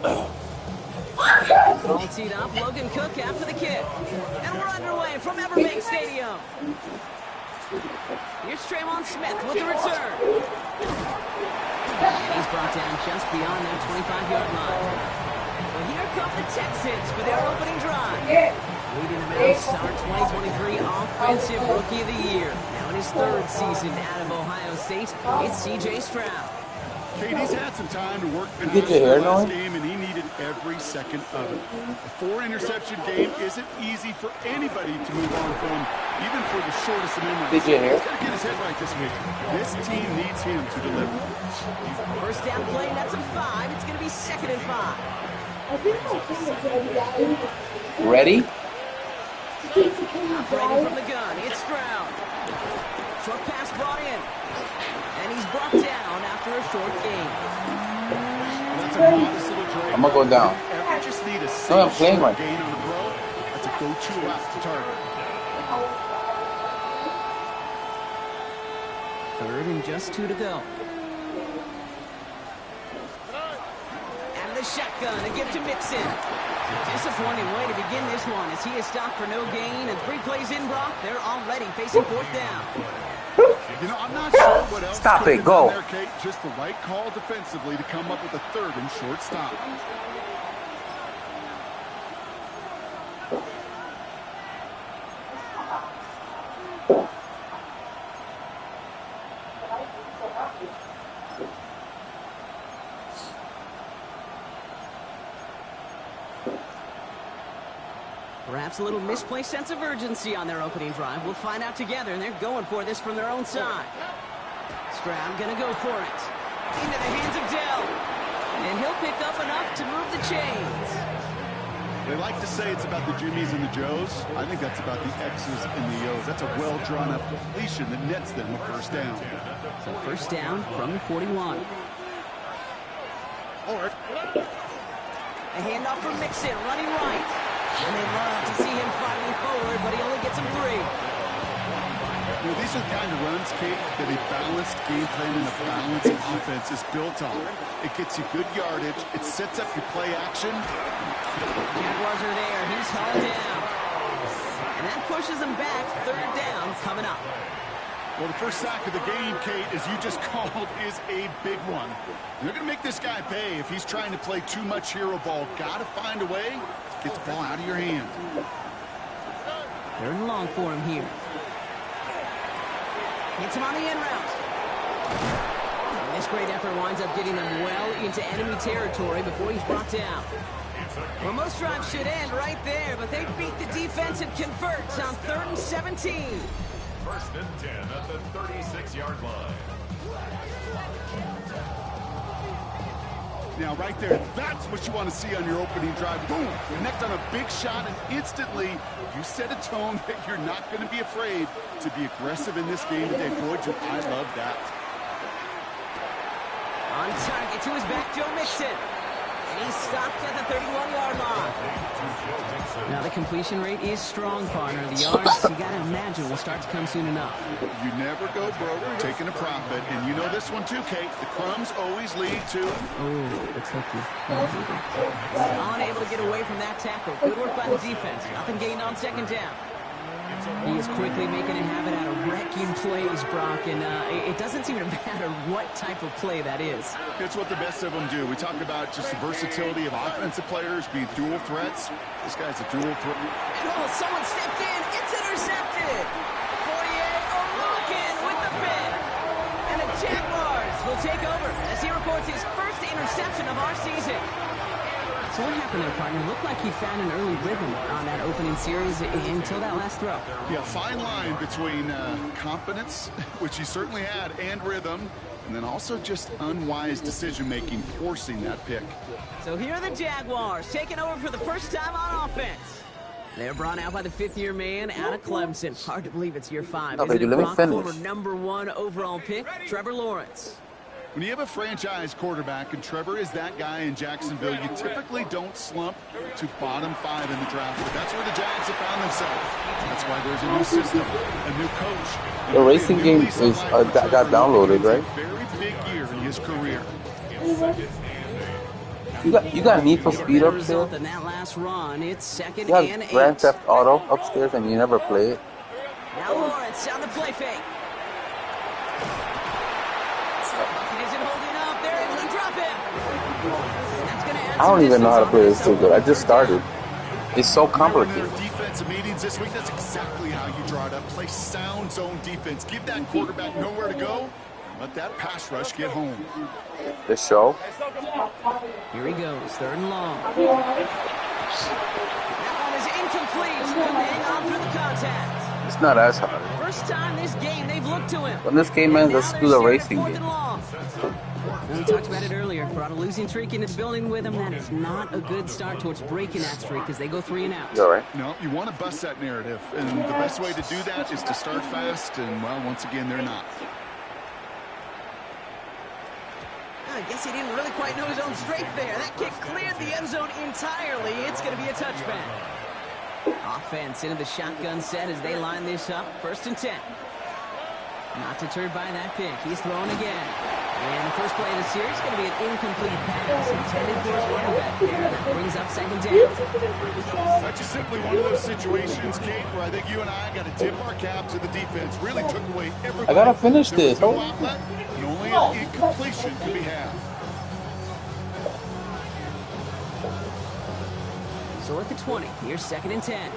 All teed up, Logan Cook after the kick. And we're underway from Everbank Stadium. Here's Traymon Smith with the return. And he's brought down just beyond that 25-yard line. So here come the Texans for their opening drive. Leading them out, start 2023 Offensive Rookie of the Year. Now in his third season out of Ohio State, it's C.J. Stroud. Kate, he's had some time to work in Get your hair last going? game, and he needed every second of it. A 4-interception game isn't easy for anybody to move on from, even for the shortest of memories. Did you hear? He's got to get his head right this week. This team needs him to deliver. First down play, that's a 5. It's going to be 2nd and 5. Ready? Operating from the gun, it's Stroud. Short pass brought in. And he's brought down after a short gain. That's a modest little drag. I'm gonna go down. Ever just need a safe No, I'm playing short right. gain on the throw? That's a go-to route to target. 3rd and just 2 to go. And the shotgun, a gift to Mixon. Disappointing way to begin this one as he is stopped for no gain. And 3 plays in, Brock. They're already facing 4th down. You know, I'm not sure what else Stop could it, have go. done there, Kate. Just the right call defensively to come up with a 3rd and short stop. Perhaps a little misplaced sense of urgency on their opening drive. We'll find out together, and they're going for this from their own side. Stroud gonna go for it. Into the hands of Dell. And he'll pick up enough to move the chains. They like to say it's about the Jimmies and the Joes. I think that's about the X's and the O's. That's a well-drawn-up completion that nets them a 1st down. So 1st down from the 41. A handoff from Mixon, running right. And they love to see him fighting forward, but he only gets him 3. You know, these are the kind of runs, Kate, that a balanced game plan and a balanced offense is built on. It gets you good yardage. It sets up your play action. Jaguars are there. He's hauled down. And that pushes him back. 3rd down coming up. Well, the first sack of the game, Kate, as you just called, is a big one. They're going to make this guy pay if he's trying to play too much hero ball. Got to find a way to get the ball out of your hand. 3rd and long for him here. Hits him on the in route. And this great effort winds up getting them well into enemy territory before he's brought down. Well, most drives should end right there, but they beat the defense and convert on 3rd and 17. 1st and 10 at the 36-yard line. Now, right there, that's what you want to see on your opening drive. Boom! Connect on a big shot, and instantly you set a tone that you're not going to be afraid to be aggressive in this game today. Boy, I love that. On target to his back, Joe Mixon. And he's stopped at the 31-yard line. Now, the completion rate is strong, partner. The yards, you got to imagine, will start to come soon enough. You never go broke taking a profit. And you know this one too, Kate. The crumbs always lead to... Oh, the cookie. Unable to get away from that tackle. Good work by the defense. Nothing gained on 2nd down. He is quickly making a habit out of wrecking plays, Brock, and it doesn't seem to matter what type of play that is. It's what the best of them do. We talk about just the versatility of offensive players being dual threats. This guy's a dual threat. And oh, someone stepped in. It's intercepted. 48, O'Rourke with the pick. And the Jaguars will take over as he records his first interception of our season. So what happened there, partner? Looked like he found an early rhythm on that opening series until that last throw. Yeah, fine line between confidence, which he certainly had, and rhythm, and then also just unwise decision-making, forcing that pick. So here are the Jaguars taking over for the first time on offense. They're brought out by the 5th-year man out of Clemson. Hard to believe it's year 5. Isn't it, Brock? Former #1 overall pick, Trevor Lawrence. When you have a franchise quarterback, and Trevor is that guy in Jacksonville, you typically don't slump to bottom 5 in the draft. But that's where the Jags have found themselves. That's why there's a new system, a new coach. The racing game is got downloaded, right? A very big year in his career. You got Need for Speed upstairs? In that last run, it's second You and have 8. Grand Theft Auto upstairs and you never play it? Now Lawrence on the play fake. He isn't holding up. They're able to drop him. That's gonna add I don't some even know how to distance play on this too good. I just started. It's so Remember in complicated. their defensive meetings this week, that's exactly how you draw it up. Play sound zone defense. Give that quarterback nowhere to go. Let that pass rush get home. The show? Here he goes, third and long. That one is incomplete. Couldn't hang on through the contact. It's not as hard. First time this game they've looked to him. When this game ends, let's do the racing game. We talked about it earlier. Brought a losing streak into the building with him. That is not a good start towards breaking that streak as they go 3 and out. You all right? No, you want to bust that narrative. And the best way to do that is to start fast. And, well, once again, they're not. I guess he didn't really quite know his own strength there. That kick cleared the end zone entirely. It's going to be a touchback. Offense into the shotgun set as they line this up. 1st and 10. Not deterred by that pick. He's throwing again. And the first play of the series is going to be an incomplete pass intended for his running back there. That brings up 2nd down. That's just simply one of those situations, Kate, where I think you and I got to tip our cap to the defense. Really took away everybody. I gotta finish this. No outlet, and only an incompletion could be had. So at the 20, here's 2nd and 10.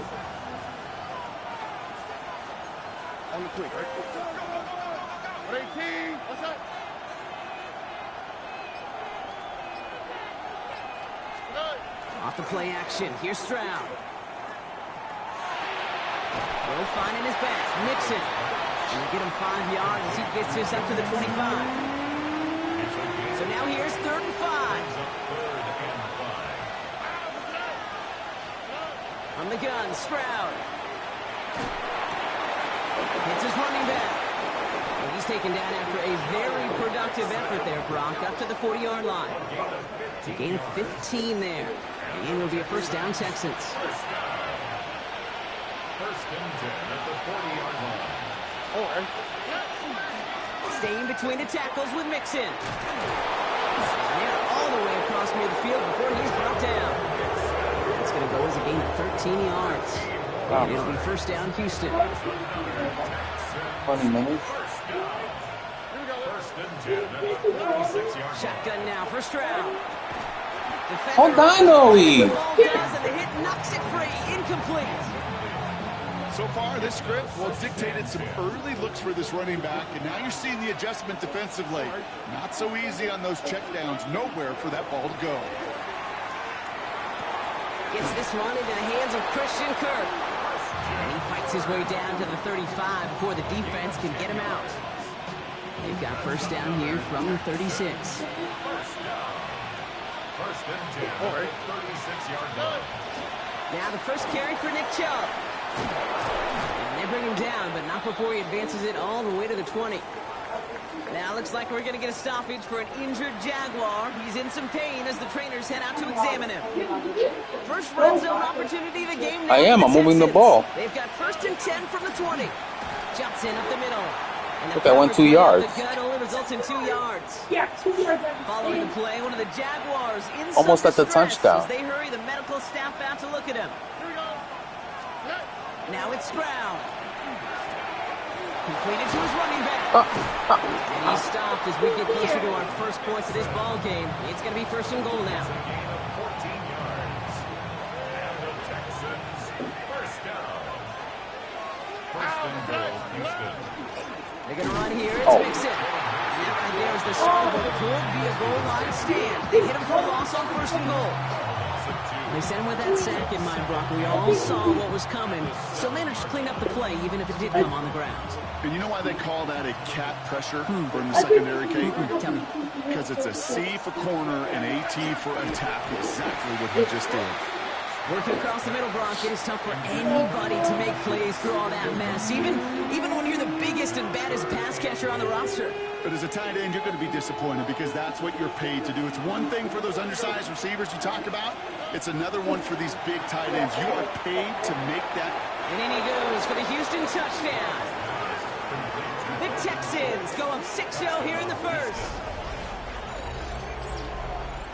On the quick. What's up? Off the play action, here's Stroud. Will finding his back, Mixon. He'll get him 5 yards as he gets this up to the 25. So now here's 3rd and 5. On the gun, Stroud. Hits his running back. And he's taken down after a very productive effort there, Brock, up to the 40-yard line. A gain of 15 there. And it'll be a 1st down, Texans. 1st and 10 at the 40-yard line. Staying between the tackles with Mixon. And they're all the way across near the field before he's brought down. That's going to go as a gain of 13 yards. And it'll be 1st down, Houston. 20 minutes. 1st and 10 at the 46-yard line. Shotgun now for Stroud. Hold on, Noe. The ball does, and the hit knocks it free. Incomplete. So far, this script, well, it's dictated some early looks for this running back, and now you're seeing the adjustment defensively. Not so easy on those checkdowns. Nowhere for that ball to go. Gets this one into the hands of Christian Kirk. And he fights his way down to the 35 before the defense can get him out. They've got 1st down here from the 36. 1st and 10 at the 36-yard line. Now the first carry for Nick Chubb. And they bring him down, but not before he advances it all the way to the 20. Now looks like we're going to get a stoppage for an injured Jaguar. He's in some pain as the trainers head out to examine him. First red zone opportunity of the game. I am. I'm moving the ball. They've got 1st and 10 from the 20. Jumps in up the middle. Look, I went 2 yards. The gut only results in 2 yards. Yeah, 2 yards. Following the play, one of the Jaguars in Almost at the distress touchdown. as they hurry the medical staff out to look at him. Now it's Stroud. Completed to his running back. And he's stopped as we get closer to our first points of this ball game. It's going to be 1st and goal now. 14 yards. And the Texans, 1st down. 1st and goal, Houston. They're going to run here. It's Mixon. And that right there is the start of what could be a goal line stand. They hit him for a loss on 1st and goal. They sent him with that sack in mind, Brock. We all saw what was coming, so managed to clean up the play, even if it did come on the ground. And you know why they call that a cat pressure from the secondary, Kate? Tell me. Because it's a C for corner and AT for attack. Exactly what he just did. Working across the middle, Brock, it is tough for anybody to make plays through all that mess, even when you're the biggest and baddest pass catcher on the roster. But as a tight end, you're going to be disappointed because that's what you're paid to do. It's one thing for those undersized receivers you talk about. It's another one for these big tight ends. You are paid to make that. And in he goes for the Houston touchdown. The Texans go up 6-0 here in the first.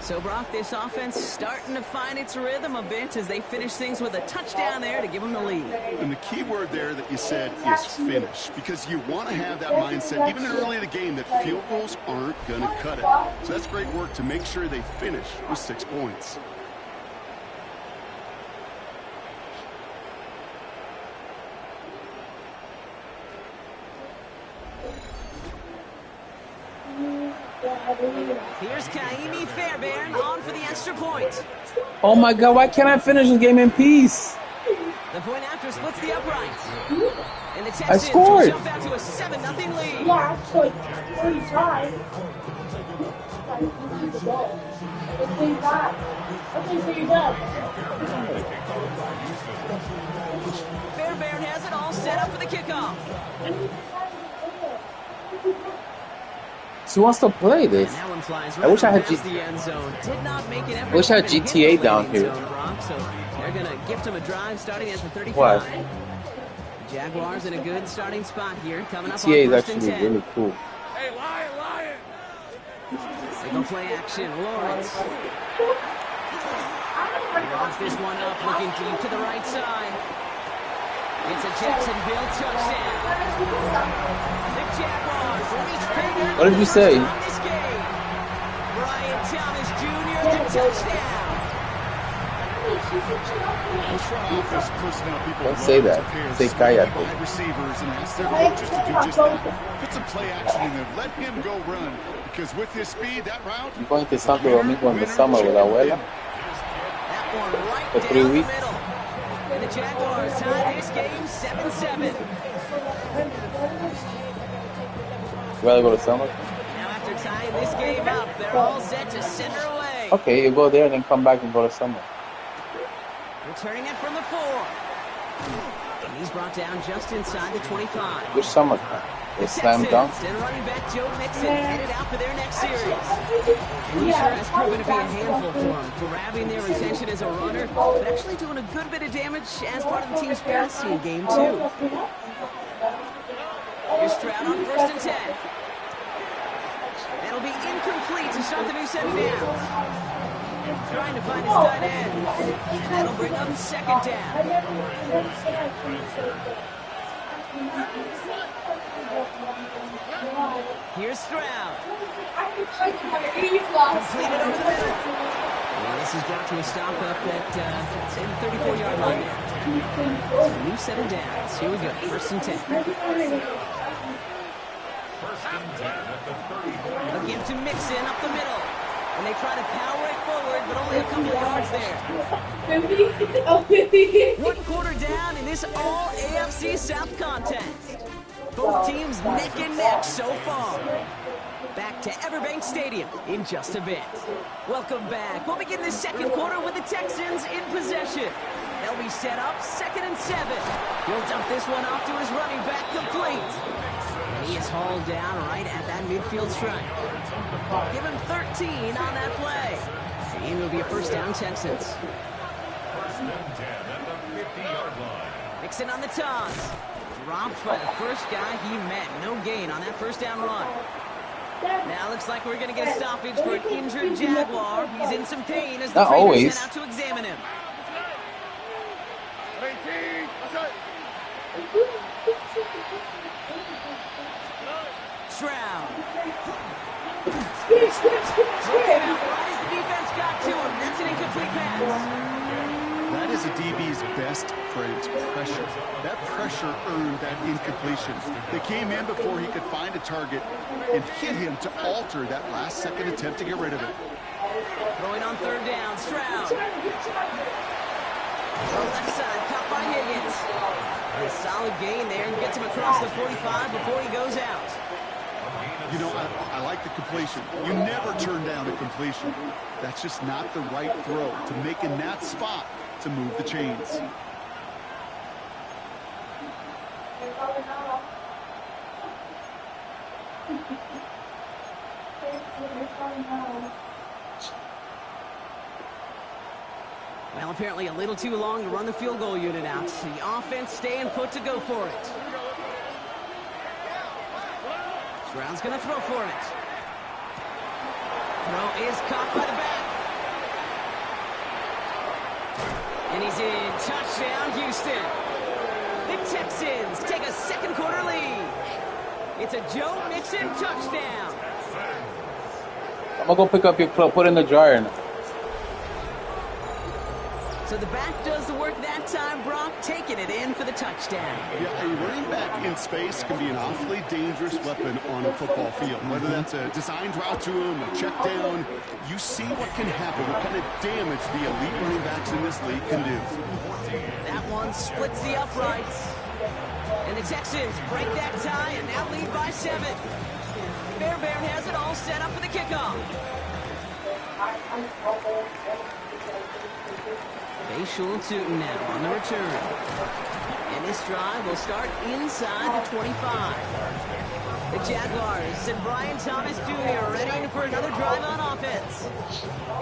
So, Brock, this offense starting to find its rhythm a bit as they finish things with a touchdown there to give them the lead. And the key word there that you said is finish, because you want to have that mindset, even early in the game, that field goals aren't going to cut it. So that's great work to make sure they finish with 6 points. Here's Kaimi Fairbairn on for the extra point. Oh my God, why can't I finish this game in peace? The point after splits the uprights. And the I Texans will scored. jump out to a 7-0 lead. Yeah, actually, 3 times. Okay, so you're done. Fairbairn has it all set up for the kickoff. She wants to play this. And that one flies I right wish I had past the end zone. Did not make an effort. Wish I had to hit GTA the down landing here. zone, Brock, so they're going to gift him a drive starting at the 35. What? Jaguars in a good starting spot here, coming up GTA on is first and actually 10. really cool. Single play action, Lawrence. Logs this one up, looking deep to the right side. It's a Jacksonville touchdown. The Jaguars reach pay. What did you say? This game. Brian Thomas Jr. the touchdown. Those front office personnel people Don't say that. Say cállate. wide receivers and ask their coaches to do just that. Put some play action in there. Let him go run, because with his speed, that route. I'm going to Santo Domingo in the summer with abuela That one right for down 3 the weeks. middle. And the Jaguars tie this game 7-7. You rather go to summer? Now after tying this game up, they're all set to send her away. Okay, you go there and then come back and go to summer. Returning it from the 4. And he's brought down just inside the 25. Which summertime? The It's slam dunk. Texans and running back Joe Mixon headed out for their next series. And he sure has proven to be a handful for him, grabbing their attention as a runner, but actually doing a good bit of damage as part of the team's passing game, too. Here's Stroud on first and 10. That'll be incomplete to start the new setting down. Trying to find his tight end. And that'll bring up second down. Here's Stroud. Completed over the middle. And this is brought to a stop up at, say, the 34-yard line there. So a new set of downs. Here we go, first and 10. Again to Mixon up the middle. And they try to power it forward, but only a couple of yards there. 1 quarter down in this all-AFC South contest. Both teams neck and neck so far. Back to Everbank Stadium in just a bit. Welcome back. We'll begin the second quarter with the Texans in possession. They'll be set up 2nd and 7. He'll dump this one off to his running back, complete. And he is hauled down right at that midfield stripe. Give him 13 on that play. And it'll be a first down, Texans. First and 10 at the 50-yard line. Mixon on the toss. Dropped by the first guy he met. No gain on that first down run. Now looks like we're going to get a stoppage for an injured Jaguar. He's in some pain as the Not trainer always. sent out to examine him. Stroud. Right as the defense got to him. That's an incomplete pass. That is a DB's best friend, pressure. That pressure earned that incompletion. They came in before he could find a target and hit him to alter that last-second attempt to get rid of it. Throwing on third down, Stroud. Left side, caught by Higgins. A solid gain there and gets him across the 45 before he goes out. You know, I like the completion. You never turn down a completion. That's just not the right throw to make in that spot to move the chains. Well, apparently a little too long to run the field goal unit out. The offense staying put to go for it. Stroud's going to throw for it. Throw is caught by the back. And he's in. Touchdown, Houston. The Texans take a second quarter lead. It's a Joe Mixon touchdown. I'm gonna go pick up your club, put it in the dryer now. So the back does the work that time, Brock, taking it in for the touchdown. Yeah, a running back in space can be an awfully dangerous weapon on a football field. Whether that's a designed route to him, a check down, you see what can happen, what kind of damage the elite running backs in this league can do. That one splits the uprights. And the Texans break that tie and now lead by 7. Fairbairn has it all set up for the kickoff. Bayshul Tootin now on the return. And this drive will start inside the 25. The Jaguars and Brian Thomas Jr. ready for another drive on offense.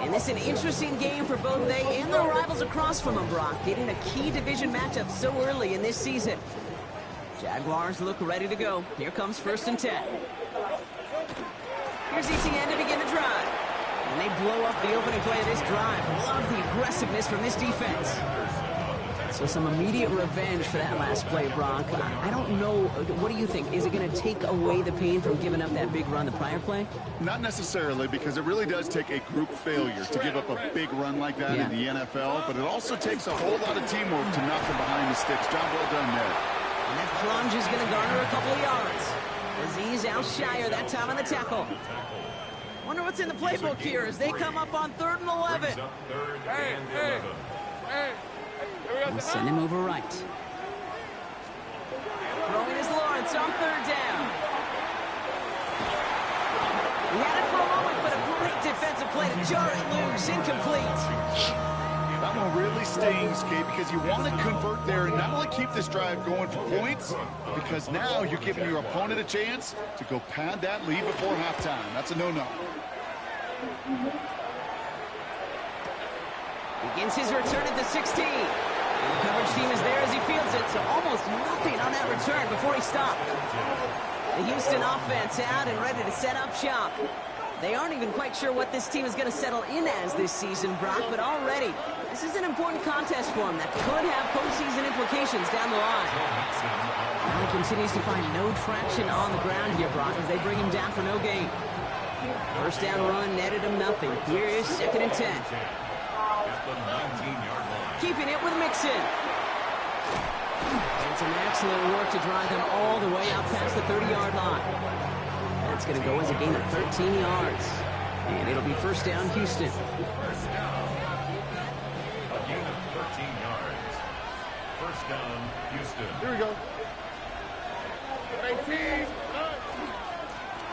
And this is an interesting game for both they and their rivals across from them, Brock, getting a key division matchup so early in this season. Jaguars look ready to go. Here comes 1st and 10. Here's ETN to begin the drive. And they blow up the opening play of this drive. Love the aggressiveness from this defense. So some immediate revenge for that last play, Brock. I don't know. What do you think? Is it going to take away the pain from giving up that big run the prior play? Not necessarily, because it really does take a group failure to give up a big run like that in the NFL. But it also takes a whole lot of teamwork to knock them behind the sticks. Job well done there. And that plunge is going to garner a couple of yards. Aziz Al-Shire that time on the tackle. Wonder what's in the playbook here as they come up on 3rd and 11. And send him over right. Throwing is Lawrence on 3rd down. He had it for a moment, but a great defensive play to jar it loose. Incomplete. That one really stings, Kate, because you want to convert there and not only keep this drive going for points, because now you're giving your opponent a chance to go pad that lead before halftime. That's a no-no. Begins his return at the 16. And the coverage team is there as he fields it, so almost nothing on that return before he stopped. The Houston offense out and ready to set up shop. They aren't even quite sure what this team is going to settle in as this season, Brock, but already this is an important contest for them that could have postseason implications down the line. Now he continues to find no traction on the ground here, Brock, as they bring him down for no gain. 1st down run netted him nothing. Here is 2nd and 10. Keeping it with Mixon. And some excellent work to drive them all the way out past the 30-yard line. That's going to go as a gain of 13 yards. And it'll be 1st down, Houston. 1st down. A gain of 13 yards. 1st down, Houston. Here we go.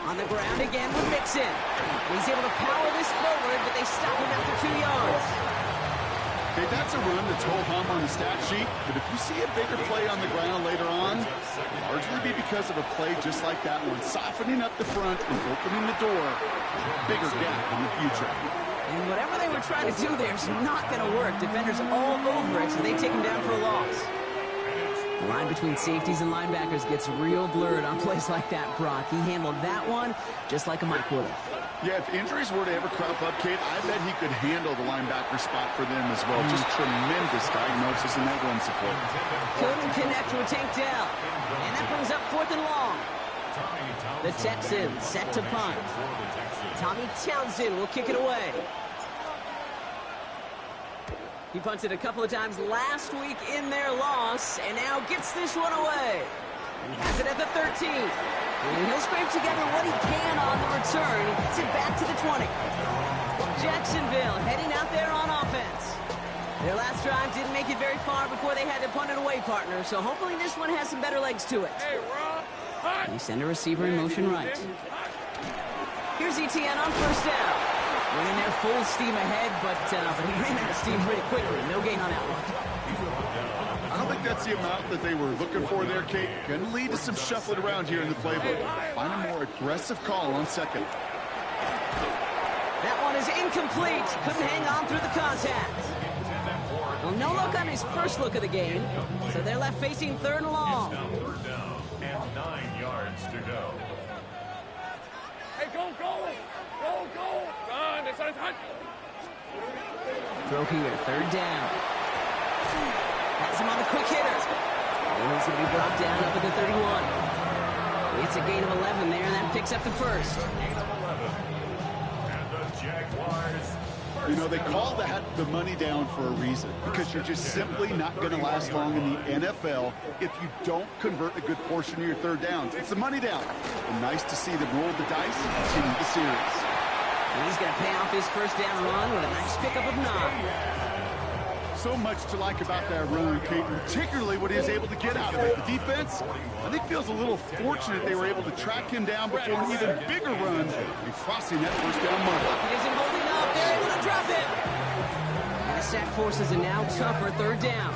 On the ground again with Mixon. He's able to power this forward, but they stop him after 2 yards. Okay, that's a run that's ho-hum on the stat sheet, but if you see a bigger play on the ground later on, largely be because of a play just like that one, softening up the front and opening the door, bigger gap in the future. And whatever they were trying to do there is not going to work. Defenders all over it, so they take him down for a loss. The line between safeties and linebackers gets real blurred on plays like that, Brock. He handled that one just like a Mike would have. Yeah, if injuries were to ever crop up, Kate, I bet he could handle the linebacker spot for them as well. Just tremendous diagnosis in that run support. Couldn't connect to a tank down. And that brings up 4th and long. The Texans set to punt. Tommy Townsend will kick it away. He punted a couple of times last week in their loss, and now gets this one away. He has it at the 13. And he'll scrape together what he can on the return. He gets it back to the 20. Jacksonville heading out there on offense. Their last drive didn't make it very far before they had to punt it away, partner. So hopefully this one has some better legs to it. They send a receiver in motion right. Here's ETN on 1st down. Went in there full steam ahead, but he ran out of steam pretty quickly. No gain on that one. I don't think that's the amount that they were looking for there, Kate. Going to lead to some shuffling around here in the playbook. Find a more aggressive call on 2nd. That one is incomplete. Couldn't hang on through the contact. Well, no look on his first look of the game, so they're left facing 3rd and long. 3rd down and 9 yards to go. Hey, go! Run, it's on touch. Throw here, 3rd down. Has him on the quick hitter. And he's going to be brought down up at the 31. It's a gain of 11 there, and that picks up the first. Gain of 11. And the Jaguars. You know, they call that the money down for a reason, because you're just simply not going to last long in the NFL if you don't convert a good portion of your third downs. It's the money down. And nice to see them roll the dice and continue the series. And he's going to pay off his first down run with a nice pickup of 9. So much to like about that run, Kate, particularly what he was able to get out of it. The defense, I think, feels a little fortunate they were able to track him down before an even bigger run and crossing that first down mark. He isn't holding up. They're able to drop him. And the sack forces a now tougher third down.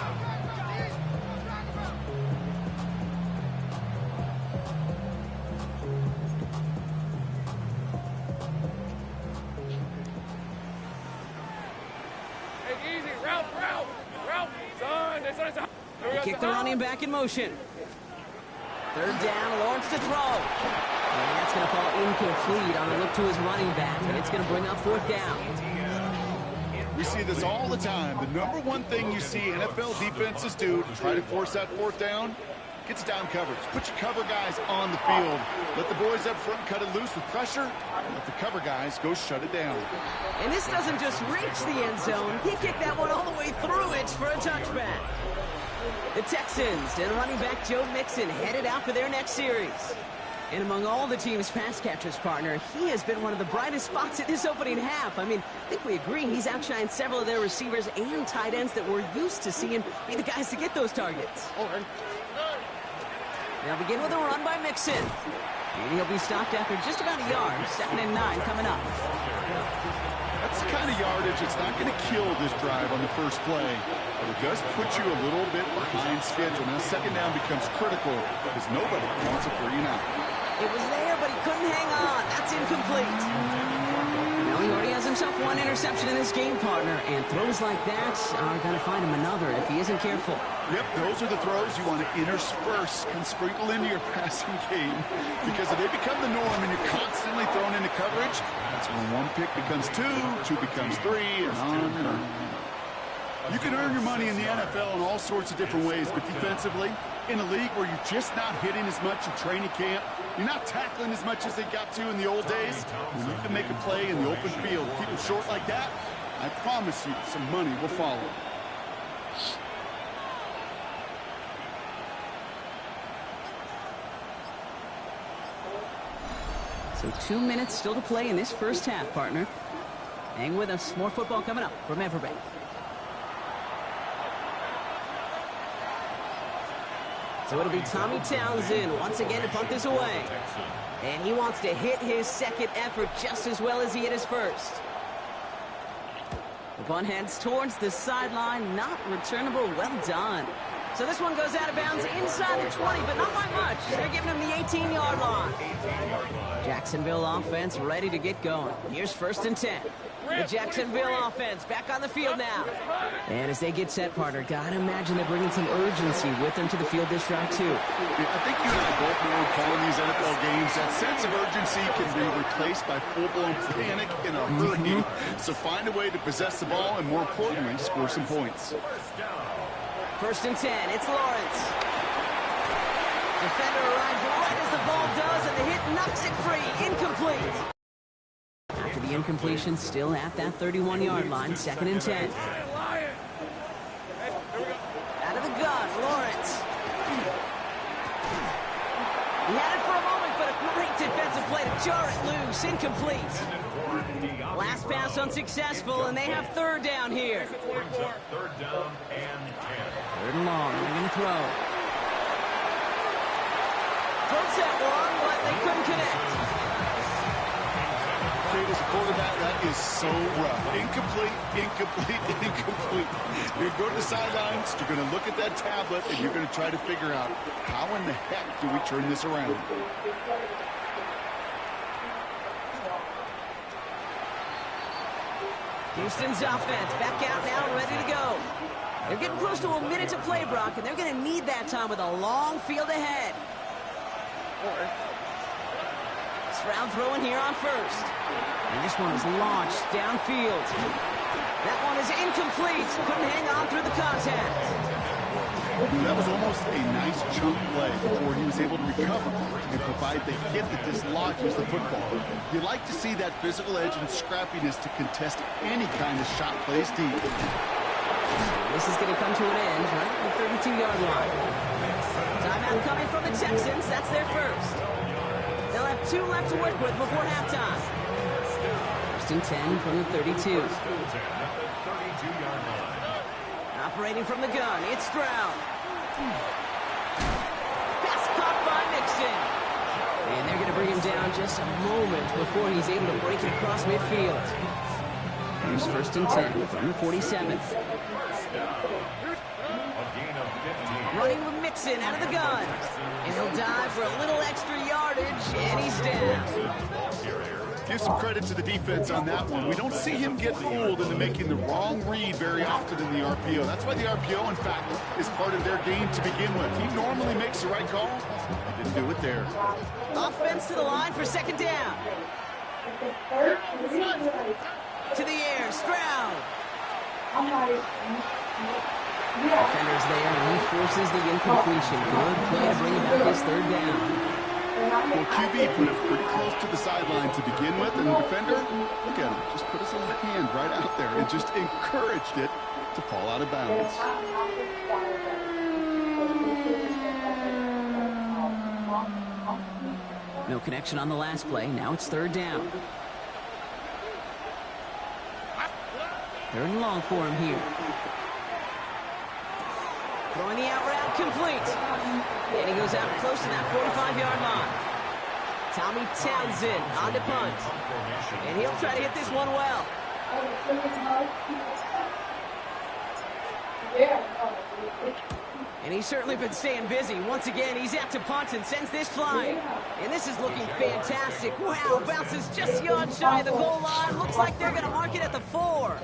They kick the running back in motion. Third down, Lawrence to throw. And that's going to fall incomplete on a look to his running back, and it's going to bring up fourth down. We see this all the time. The number one thing you see NFL defenses do to try to force that fourth down, gets down coverage. Put your cover guys on the field. Let the boys up front cut it loose with pressure. Let the cover guys go shut it down. And this doesn't just reach the end zone. He kicked that one all the way through it for a touchback. The Texans and running back Joe Mixon headed out for their next series. And among all the team's pass catchers, partner, he has been one of the brightest spots in this opening half. I mean, I think we agree he's outshined several of their receivers and tight ends that we're used to seeing be the guys to get those targets. They'll begin with a run by Mixon. And he'll be stopped after just about a yard. 2nd and 9 coming up. That's the kind of yardage that's not going to kill this drive on the first play. But it does put you a little bit behind schedule. Now, second down becomes critical because nobody wants a 3 and out. It was there, but he couldn't hang on. That's incomplete. Now he already has himself one interception in this game, partner, and throws like that are going to find him another if he isn't careful. Yep, those are the throws you want to intersperse and sprinkle into your passing game, because if they become the norm and you're constantly thrown into coverage, that's when one pick becomes 2, 2 becomes 3, and on and on. You can earn your money in the NFL in all sorts of different ways, but defensively, in a league where you're just not hitting as much in training camp, you're not tackling as much as they got to in the old days, when you can make a play in the open field, keep it short like that, I promise you some money will follow. So 2 minutes still to play in this first half, partner. Hang with us. More football coming up from Everbank. So it'll be Tommy Townsend once again to punt this away. And he wants to hit his second effort just as well as he hit his first. The punt heads towards the sideline. Not returnable. Well done. So this one goes out of bounds inside the 20, but not by much. They're giving him the 18-yard line. Jacksonville offense ready to get going. Here's 1st and 10. The Jacksonville offense back on the field now. And as they get set, partner, gotta imagine they're bringing some urgency with them to the field this drive, too. I think you and I both know in calling these NFL games, that sense of urgency can be replaced by full-blown panic in a hurry. So find a way to possess the ball and, more importantly, score some points. 1st and 10, it's Lawrence. Defender arrives right as the ball does, and the hit knocks it free. Incomplete. After the incompletion, still at that 31-yard line, 2nd and 10. Out of the gun, Lawrence. He had it for a moment, but a great defensive play to jar it loose. Incomplete. Last pass unsuccessful, and they have 3rd down here. 3rd down and 10. 3rd and long. They're going to throw. Throws that one, but they couldn't connect. Kate, as a quarterback, that is so rough. Incomplete, incomplete, incomplete. You're going to the sidelines, you're going to look at that tablet, and you're going to try to figure out, how in the heck do we turn this around? Houston's offense back out now, ready to go. They're getting close to a minute to play, Brock, and they're going to need that time with a long field ahead. Stroud throwing here on 1st. And this one is launched downfield. That one is incomplete. Couldn't hang on through the contact. That was almost a nice chunk play before he was able to recover and provide the hit that dislodges the football. You like to see that physical edge and scrappiness to contest any kind of shot plays deep. This is going to come to an end right at the 32-yard line. Timeout coming from the Texans. That's their first. They'll have 2 left to work with before halftime. First and 10 from the 32. Operating from the gun, it's Stroud. Pass caught by Mixon. And they're going to bring him down just a moment before he's able to break it across midfield. Here's first and 10 from the 47. Running with Mixon out of the gun. And he'll dive for a little extra yardage, and he's down. Give some credit to the defense on that one. We don't see him get fooled into making the wrong read very often in the RPO. That's why the RPO, in fact, is part of their game to begin with. He normally makes the right call. He didn't do it there. Offense to the line for second down. To the air, Stroud. Defenders there, and he forces the incompletion. Good play to bring about his third down. Well, QB put it pretty close to the sideline to begin with, and the defender, look at him, just put his little hand right out there and just encouraged it to fall out of bounds. No connection on the last play. Now it's third down. Third and long for him here. Throwing the out route complete. And he goes out close to that 45-yard line. Tommy Townsend on to punt. And he'll try to hit this one well. And he's certainly been staying busy. Once again, he's out to punt and sends this flying. And this is looking fantastic. Wow, bounces just yards shy of the goal line. Looks like they're going to mark it at the 4.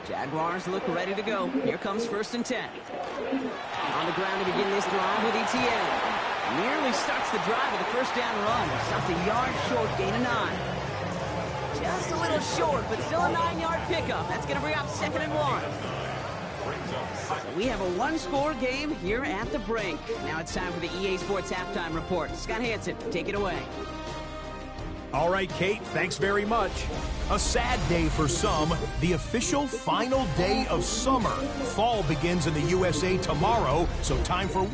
Jaguars look ready to go. Here comes first and 10. On the ground to begin this drive with ETN. Nearly starts the drive with a first down run. Stops a yard short, gain of 9. Just a little short, but still a 9-yard pickup. That's going to bring up second and 1. So we have a one-score game here at the break. Now it's time for the EA Sports Halftime Report. Scott Hansen, take it away. All right, Kate, thanks very much. A sad day for some, the official final day of summer. Fall begins in the USA tomorrow, so time for...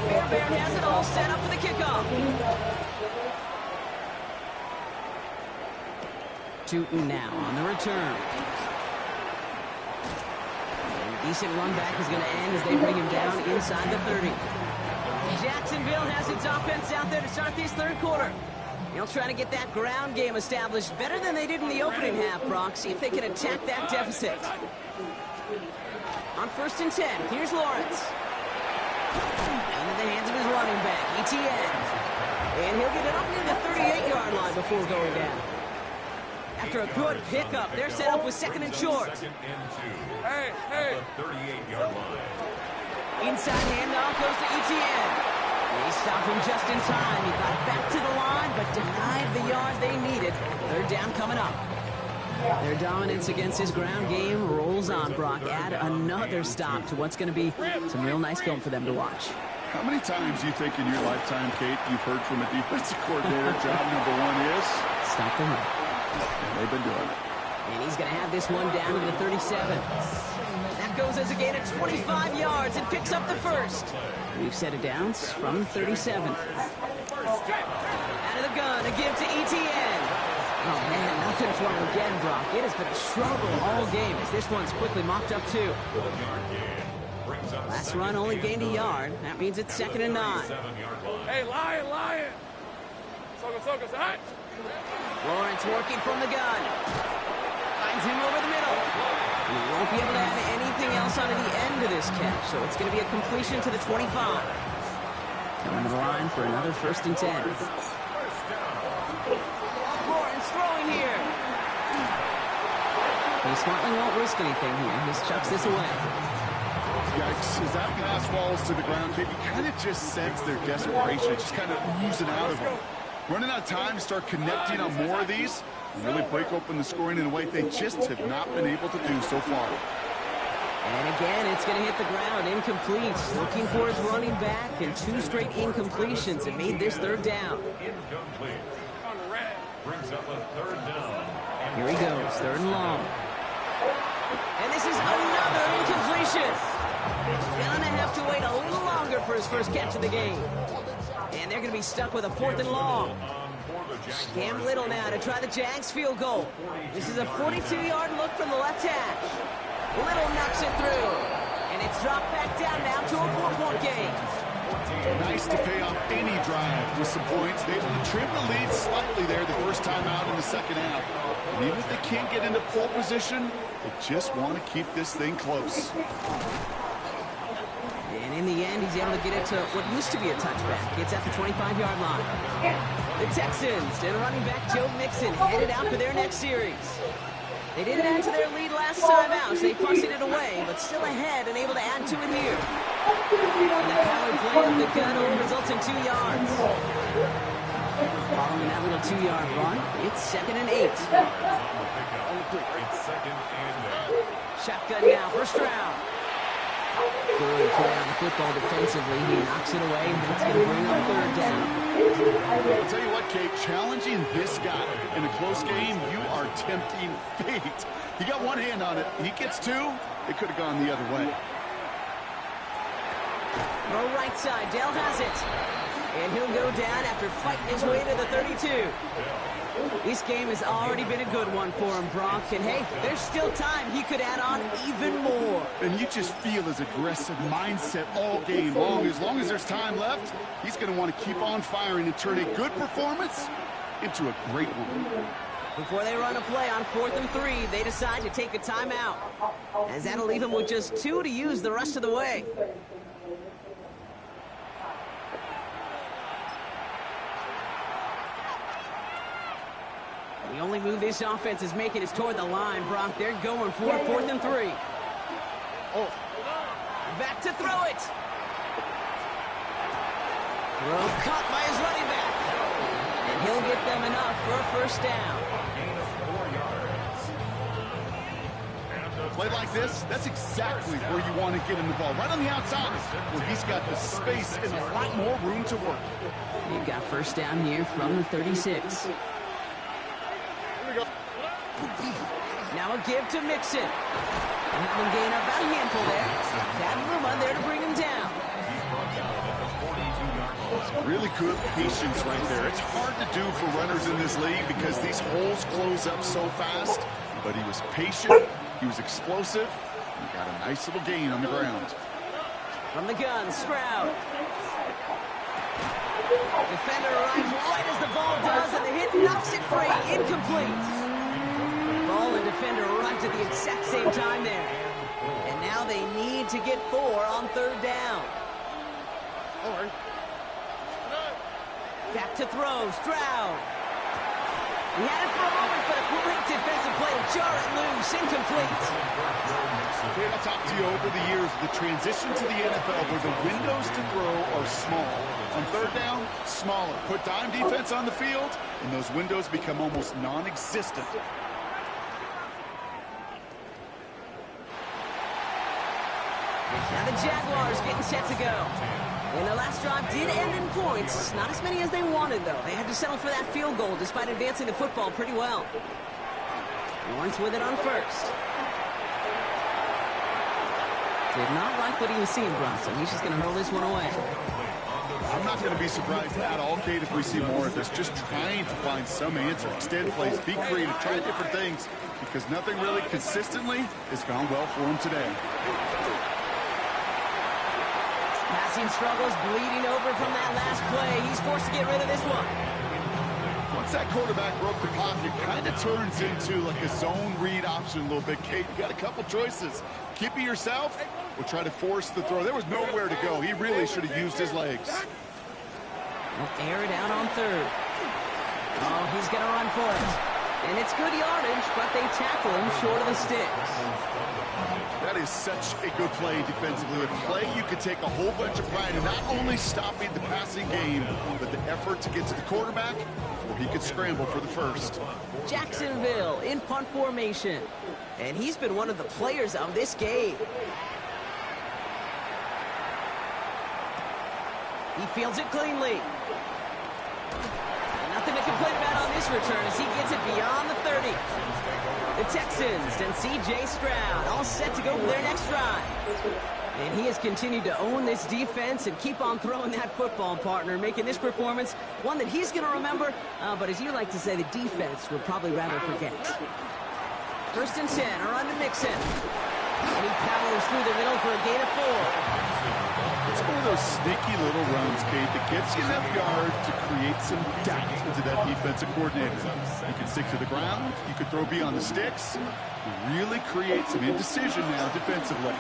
Fairbairn has it all set up for the kickoff. Tootin now on the return. Decent run back is going to end as they bring him down inside the 30. Jacksonville has its offense out there to start this third quarter. They'll try to get that ground game established better than they did in the opening half, Brock. See if they can attack that deficit. On first and 10, here's Lawrence. Into the hands of his running back, ETN. And he'll get it up near the 38-yard line before going down. After a good pickup, they're set up with second and short. Hey, hey. 38-yard line. Inside handoff goes to ETN. They stopped him just in time. He got back to the line, but denied the yard they needed. Third down coming up. Their dominance against his ground game rolls on, Brock. Add another stop to what's going to be some real nice film for them to watch. How many times do you think in your lifetime, Kate, you've heard from a defensive coordinator, job number 1 is? Stop the run. And they've been doing it. And he's going to have this one down to the 37. That goes as a gain of 25 yards and picks up the first. We've set it down from 37. Out of the gun, a give to ETN. Oh, man, nothing for him again, Brock. It has been a struggle all game as this one's quickly mopped up, too. Last run only gained a yard. That means it's second and 9. Hey, Lion. Soka, hot. Lawrence working from the gun. Finds him over the middle. And he won't be able to add anything else onto the end of this catch, so it's going to be a completion to the 25. Coming to the line for another first and 10. Lawrence throwing here. He smartly won't risk anything here. Just chucks this away. Yikes. As that pass falls to the ground, Kate, you kind of just sense their desperation. It's just kind of oozing out of them. Running out of time to start connecting on more of these and really break open the scoring in a way they just have not been able to do so far. And again, it's going to hit the ground. Incomplete. Looking for his running back, and 2 straight incompletions. It made this third down. Incomplete. Brings up a third down. Here he goes, third and long. And this is another incompletion. Gonna have to wait a little longer for his first catch of the game. And they're going to be stuck with a 4th and long. Cam Little now to try the Jags field goal. This is a 42-yard look from the left hash. Little knocks it through. And it's dropped back down now to a 4-point game. Nice to pay off any drive with some points. They able to trim the lead slightly there the first time out in the second half. And even if they can't get into pole position, they just want to keep this thing close. And in the end, he's able to get it to what used to be a touchback. It's at the 25-yard line. The Texans and running back Joe Mixon headed out for their next series. They didn't add to their lead last time out, so they punted it away, but still ahead and able to add to it here. And the power play of the gun only results in 2 yards. Following that little 2-yard run, it's 2nd and 8. It's 2nd and 8. Shotgun now, first round. Good play on the football defensively. He knocks it away, and that's going to bring up third down. I'll tell you what, Kate, challenging this guy in a close game, you are tempting fate. He got one hand on it. He gets 2. It could have gone the other way. Throw right side. Dell has it. And he'll go down after fighting his way to the 32. This game has already been a good one for him, Bronk. And hey, there's still time. He could add on even more. And you just feel his aggressive mindset all game long. As long as there's time left, he's going to want to keep on firing and turn a good performance into a great one. Before they run a play on 4th and 3, they decide to take a timeout, as that'll leave him with just 2 to use the rest of the way. The only move this offense is making is toward the line, Bronk. They're going for 4th and 3. Oh. Back to throw it. Throw caught by his running back. And he'll get them enough for a first down. Play like this, that's exactly where you want to get him the ball. Right on the outside, where he's got the space and a lot more room to work. You've got first down here from the 36. Now a give to Mixon. Have him gain about a handful there. Got room on there to bring him down. Really good patience right there. It's hard to do for runners in this league because these holes close up so fast. But he was patient, he was explosive, and got a nice little gain on the ground. From the gun, Stroud. Defender arrives right as the ball does, and the hit knocks it free. Incomplete. Ball and defender arrived at the exact same time there. And now they need to get 4 on 3rd down. All right. Back to throw, Stroud. He had it for a moment, but a great defensive play to jar it loose. Incomplete. Okay, I'll talk to you over the years. The transition to the NFL where the windows to throw are small. On 3rd down, smaller. Put dime defense on the field, and those windows become almost non-existent. Now the Jaguars getting set to go. And their last drive did end in points. Not as many as they wanted, though. They had to settle for that field goal despite advancing the football pretty well. Lawrence with it on first. Did not like what he was seeing, Bronson. He's just going to hurl this one away. I'm not going to be surprised at all, Kate, if we see more of this. Just trying to find some answer. Extend plays, be creative, try different things. Because nothing really consistently has gone well for him today. Passing struggles bleeding over from that last play. He's forced to get rid of this one. Once that quarterback broke the pocket, kind of turns into like a zone read option a little bit, Kate. You got a couple choices. Keep it yourself or try to force the throw. There was nowhere to go. He really should have used his legs. They'll air it out on 3rd. Oh, he's going to run for it. And it's good yardage, but they tackle him short of the sticks. That is such a good play defensively. A play you could take a whole bunch of pride in not only stopping the passing game, but the effort to get to the quarterback before he could scramble for the first. Jacksonville in punt formation. And he's been one of the players of this game. He fields it cleanly. Nothing to complain about on this return as he gets it beyond the 30. The Texans and C.J. Stroud all set to go for their next drive. And he has continued to own this defense and keep on throwing that football, partner, making this performance one that he's going to remember, but as you like to say, the defense would probably rather forget. 1st and 10, a run to Mixon. And he powers through the middle for a gain of 4. It's one of those sneaky little runs, Kate, that gets you enough yards to create some doubt into that defensive coordinator. You can stick to the ground, you could throw beyond the sticks, really create some indecision now defensively.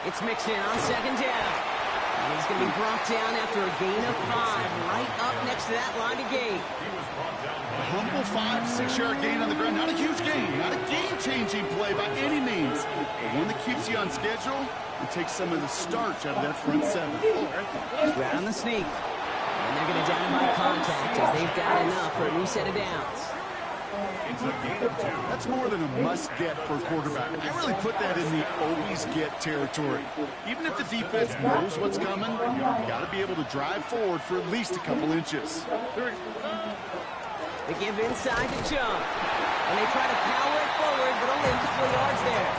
It's Mixon on 2nd down. And he's going to be brought down after a gain of 5, right up next to that line of gain. A humble 5-6-yard gain on the ground. Not a huge gain, not a game-changing play by any means, but one that keeps you on schedule and takes some of the starch out of that front 7. Right on the sneak. And they're going to down him by contact as they've got enough for a new set of downs. That's more than a must-get for a quarterback. I really put that in the always-get territory. Even if the defense knows what's coming, you got to be able to drive forward for at least a couple inches. They give inside to Chubb. And they try to power it forward, but only a couple of yards there.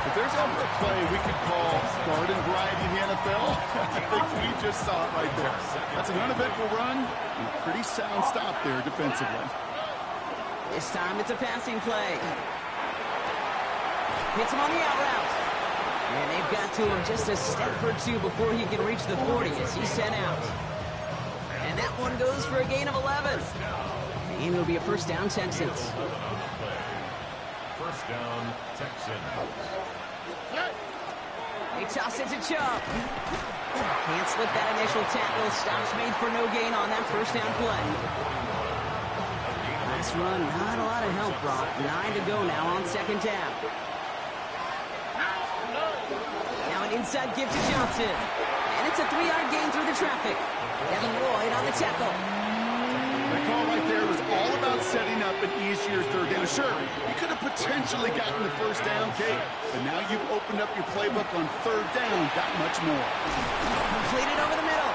If there's ever a play we could call garden variety in the NFL, I think we just saw it right there. That's an uneventful run and a pretty sound stop there defensively. This time it's a passing play. Hits him on the out route. And they've got to him just a step or two before he can reach the 40 as he's sent out. And that one goes for a gain of 11. And it'll be a 1st down, Texans. 1st down, Texans. They toss it to Chubb. Can't slip that initial tackle. Stops made for no gain on that 1st down play. Last run, not a lot of help, Brock. 9 to go now on 2nd down. Now an inside give to Johnson. And it's a 3-yard gain through the traffic. Devin Lloyd on the tackle. The call right there was all about setting up an easier 3rd down. Sure, you could have potentially gotten the 1st down, Kate, but now you've opened up your playbook on 3rd down that much more. Completed over the middle.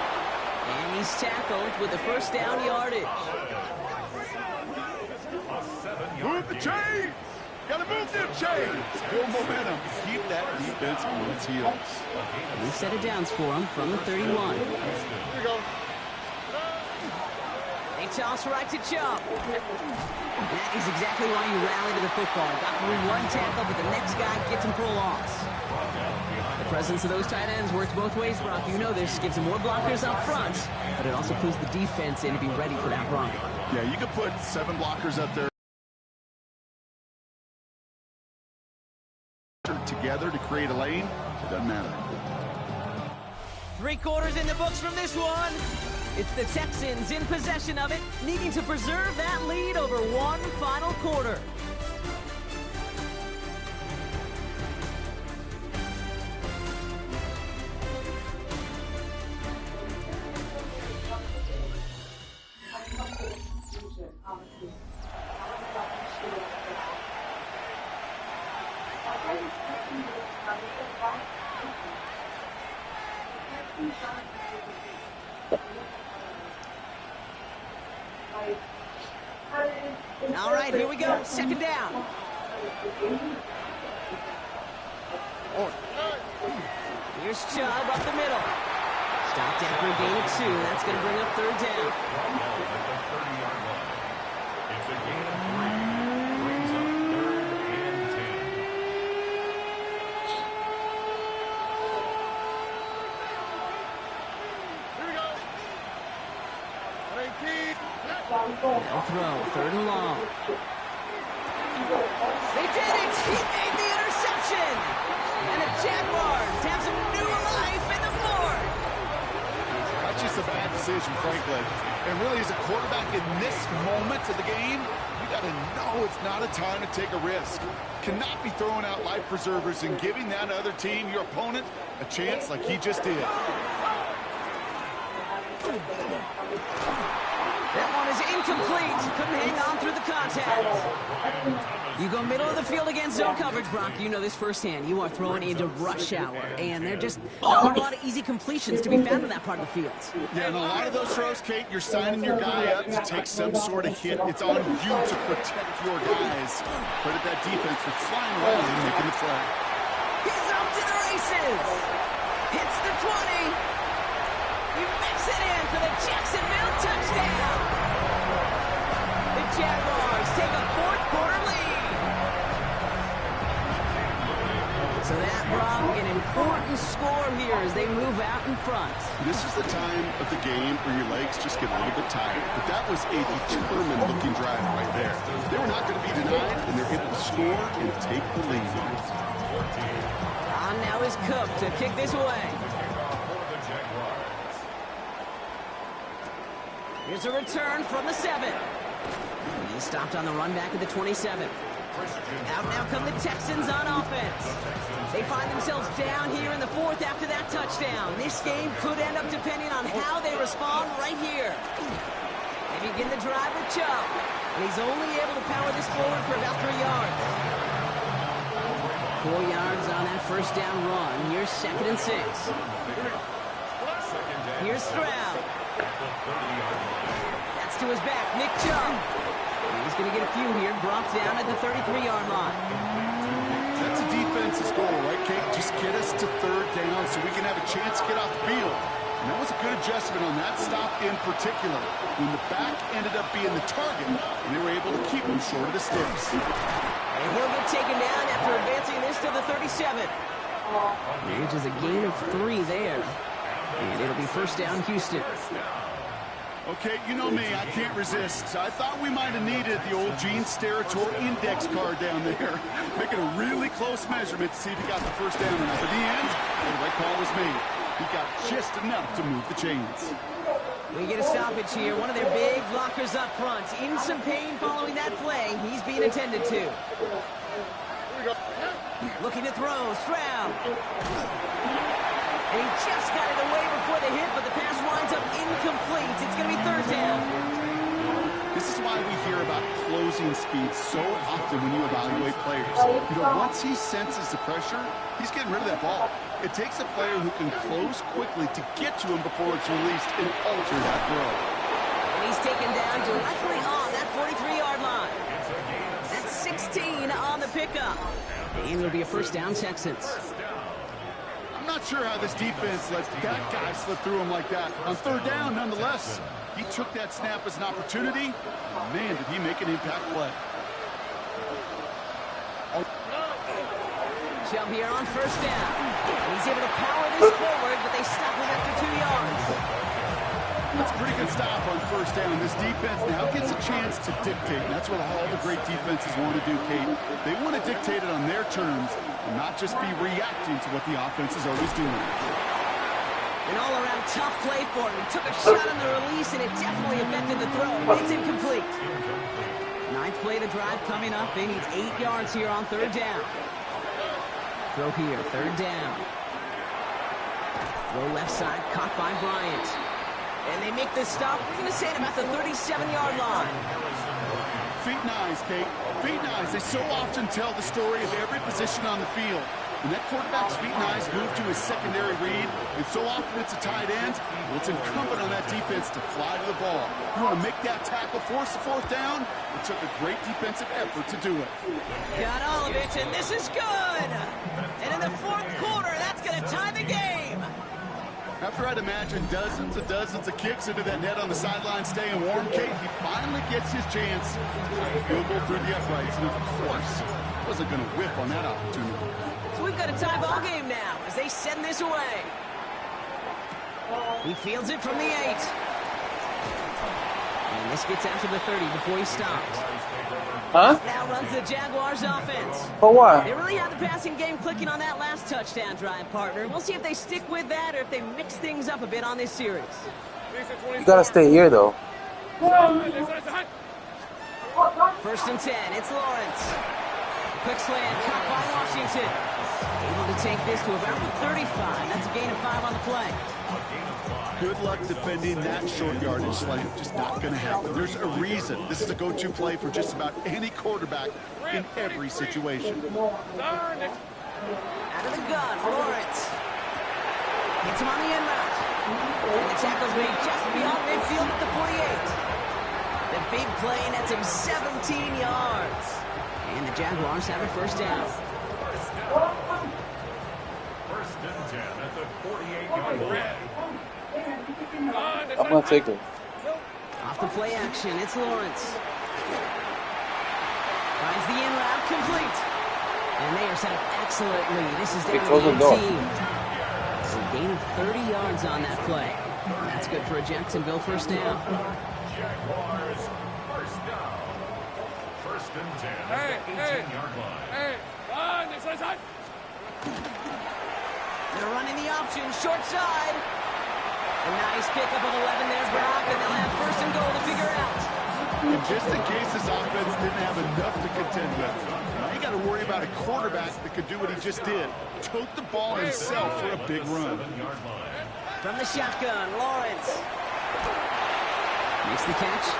And he's tackled with the 1st down yardage. Move the chains! Gotta move them chains! Build momentum. Keep that defense on its heels. A new set of downs for him from the 31. Here we go. They toss right to Chubb. That is exactly why you rally to the football. Got through one tackle, but the next guy gets him for a loss. The presence of those tight ends works both ways, Brock. You know this. Gives them more blockers up front, but it also puts the defense in to be ready for that run. Yeah, you could put 7 blockers up there together to create a lane. It doesn't matter. 3 quarters in the books from this one. It's the Texans in possession of it, needing to preserve that lead over one final quarter. All right, here we go. 2nd down. Here's Chubb up the middle. Stopped after a gain of 2. That's going to bring up 3rd down. It's a gain of 3. Brings up 3rd and 10. Here we go. 18. They'll throw. 3rd and long. They did it! He made the interception! And the Jaguars have some new life in the 4th. That's just a bad decision, frankly. And really, as a quarterback in this moment of the game, you You got to know it's not a time to take a risk. Cannot be throwing out life preservers and giving that other team, your opponent, a chance like he just did. That one is incomplete. Couldn't hang on through the contact. You go middle of the field against zone coverage, Brock. You know this firsthand. You are throwing into rush hour, and there just aren't a lot of easy completions to be found in that part of the field. Yeah, and a lot of those throws, Kate, you're signing your guy up to take some sort of hit. It's on you to protect your guys. Credit that defense for flying around and making the play. He's off to the races. Hits the 20. He makes it in for the Jacksonville touchdown. The Jaguars take a fourth-quarter lead. So that, Brock, an important score here as they move out in front. This is the time of the game where your legs just get a little bit tired. But that was a determined-looking drive right there. They were not going to be denied, and they're able to score and take the lead. On now is Cook to kick this away. Here's a return from the 7. He stopped on the run back at the 27. Out now come the Texans on offense. They find themselves down here in the 4th after that touchdown. This game could end up depending on how they respond right here. They begin the drive with Chubb, and he's only able to power this forward for about 3 yards. 4 yards on that first down run. Here's 2nd and 6. Here's Stroud. That's to his back, Nick Chubb. He's going to get a few here. Brought down at the 33-yard line. That's a defense's goal, right, Kate? Just get us to 3rd down so we can have a chance to get off the field. And that was a good adjustment on that stop in particular, when the back ended up being the target, and they were able to keep him short of the sticks. And he'll get taken down after advancing this to the 37. Manages a gain of 3 there. And it'll be first down, Houston. Okay, you know me, I can't resist. I thought we might have needed the old Gene Steratore index card down there, making a really close measurement to see if he got the first down or not. But in the end, the right call was made. He got just enough to move the chains. We get a stoppage here. One of their big blockers up front. In some pain following that play. He's being attended to. Looking to throw. Stroud. And he just got it away before the hit, but the pass winds up incomplete. It's going to be 3rd down. This is why we hear about closing speed so often when you evaluate players. You know, once he senses the pressure, he's getting rid of that ball. It takes a player who can close quickly to get to him before it's released and alter that throw. And he's taken down directly on that 43-yard line. That's 16 on the pickup. And it'll be a first down, Texans. I'm not sure how this defense let that guy slip through him like that. On 3rd down, nonetheless, he took that snap as an opportunity. Man, did he make an impact play. Chubb here on first down. And he's able to power this forward, but they stop him after 2 yards. That's a pretty good stop on first down. This defense now gets a chance to dictate. And that's what all the great defenses want to do, Kate. They want to dictate it on their terms and not just be reacting to what the offense is always doing. An all-around tough play for him. He took a shot on the release, and it definitely affected the throw. It's incomplete. 9th play of the drive coming up. They need 8 yards here on 3rd down. Throw here, 3rd down. Throw left side, caught by Bryant. And they make this stop, we're going to say, at about the 37-yard line. Feet and eyes, Kate. Feet and eyes. They so often tell the story of every position on the field. When that quarterback's feet and eyes move to his secondary read, and so often it's a tight end, well, it's incumbent on that defense to fly to the ball. You want to make that tackle, force the 4th down? It took a great defensive effort to do it. Got all of it, and this is good. And in the 4th quarter, that's going to tie the game. After I'd imagine dozens and dozens of kicks into that net on the sideline staying warm, Kate, he finally gets his chance to put a field goal through the uprights. And of course, wasn't going to whiff on that opportunity. So we've got a tie ball game now as they send this away. He fields it from the 8. And this gets out to the 30 before he stops. Huh? Now runs the Jaguars offense. For what? They really had the passing game clicking on that last touchdown drive, partner. We'll see if they stick with that or if they mix things up a bit on this series. You gotta stay here, though. First and 10, it's Lawrence. Quick slant, caught by Washington. Able to take this to about the 35. That's a gain of 5 on the play. Good luck defending that short yardage slant. Just not going to happen. There's a reason. This is a go-to play for just about any quarterback in every situation. Out of the gun, Lawrence. Gets him on the end route. And the tackle's made just beyond midfield at the 48. The big play nets him 17 yards. And the Jaguars have a first down. First and 10 at the 48-yard line. I'm going to take it. Off the play action, it's Lawrence. Finds the in route complete. And they are set up excellently. This is down close to the door. 18. It's a gain of 30 yards on that play. And that's good for a Jacksonville first down. Jaguars first down. First and 10 at the 18-yard line. They're running the option, short side. A nice pickup of 11 there, Brock, and they'll have first and goal to figure out. And just in case this offense didn't have enough to contend with, now you got to worry about a quarterback that could do what he just did. Tote the ball himself for a big run. From the shotgun, Lawrence. Makes the catch.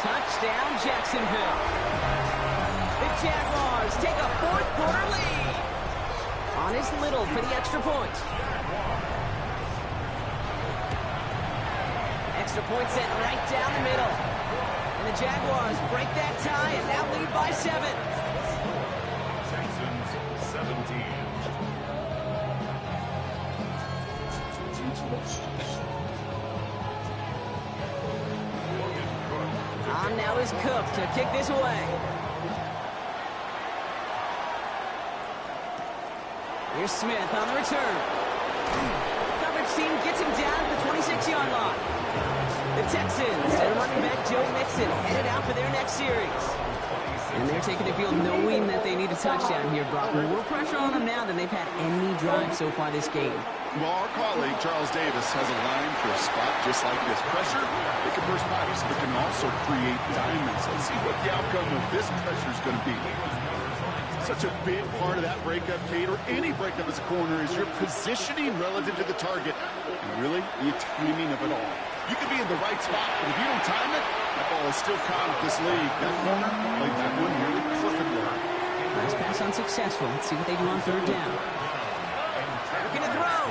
Touchdown, Jacksonville. The Jaguars take a fourth quarter lead. On his Little for the extra point. Extra point set right down the middle. And the Jaguars break that tie and now lead by 7. Texans 17. On now is Cook to kick this away. Here's Smith on the return. Coverage team gets him down at the 26-yard line. The Texans and running back Joe Mixon headed out for their next series. And they're taking the field knowing that they need a touchdown here, Brock. More pressure on them now than they've had any drive so far this game. Well, our colleague, Charles Davis, has a line for a spot just like this. Pressure, it can burst bodies, but can also create diamonds. Let's see what the outcome of this pressure is going to be. Such a big part of that breakup, Kate, or any breakup as a corner, is your positioning relative to the target, and really, the timing of it all. You could be in the right spot, but if you don't time it, that ball is still caught at this league. That corner played that one nearly perfectly. Last pass unsuccessful. Let's see what they do on third down. Looking to throw.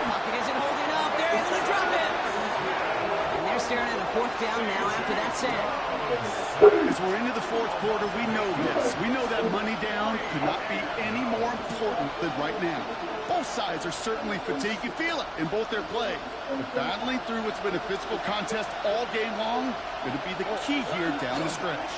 Pocket isn't holding up. They're able to drop it. And they're staring at a fourth down now after that sack. As we're into the fourth quarter, we know this. We know that money down could not be any more important than right now. Both sides are certainly fatigued. You feel it in both their play. But battling through what's been a physical contest all game long, going to be the key here down the stretch.